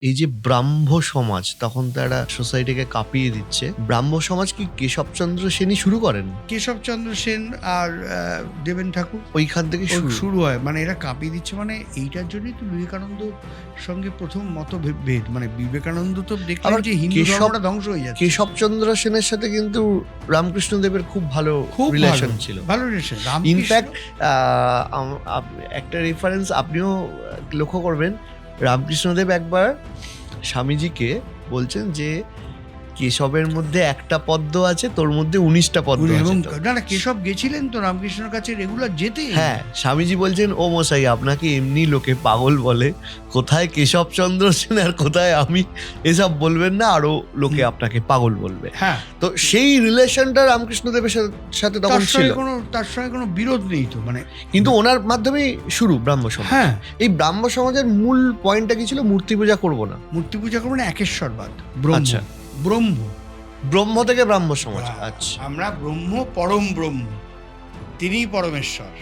এই যে ব্রাহ্ম সমাজ, তখন তারা সোসাইটিকে কাঁপিয়ে দিচ্ছে, ব্রাহ্ম সমাজ কি কেশবচন্দ্র সেনই শুরু করেন? কেশবচন্দ্র সেন আর দেবেন ঠাকুর ওইখান থেকে শুরু হয়। মানে এরা কাঁপিয়ে দিচ্ছে, মানে এইটার জন্যই তো বিবেকানন্দ সঙ্গে প্রথম মতভেদ। মানে বিবেকানন্দ তো দেখলেন যে হিন্দু ধর্মটা ধ্বংস হয়ে যাচ্ছে। কেশবচন্দ্র সেনের সাথে কিন্তু রামকৃষ্ণ দেবের খুব ভালো রিলেশন ছিল, ভালো রিলেশন। ইনফ্যাক্ট একটা রেফারেন্স আপনিও লক্ষ্য করবেন, রামকৃষ্ণদেব একবার স্বামীজিকে বলছেন যে কেশবের মধ্যে একটা পদ্ম আছে, তোর মধ্যে 19টা পদ্ম আছে। না, কেশব গেছিলেন তো রামকৃষ্ণের কাছে রেগুলার যেতে। হ্যাঁ, স্বামীজি বলছেন, ও মশাই, আপনাকে এমনি লোকে পাগল বলে, কোথায় কেশবচন্দ্র সেন আর কোথায় আমি, এসব বলবেন না, আরো লোকে আপনাকে পাগল বলবে। হ্যাঁ, তো সেই রিলেশনটা রামকৃষ্ণদেবের সাথে তখন ছিল, তার সঙ্গে কোনো বিরোধ নেই তো, মানে কিন্তু ওনার মাধ্যমেই শুরু ব্রাহ্ম সমাজ। হ্যাঁ, এই ব্রাহ্ম সমাজের মূল পয়েন্টটা কি ছিল? মূর্তি পূজা করবো না, মূর্তি পূজা করবো না, একেশ্বরবাদ। আচ্ছা, ব্রহ্ম থেকে ব্রাহ্ম সমাজ। আচ্ছা, আমরা ব্রহ্ম, পরম ব্রহ্ম, তিনিই পরমেশ্বর।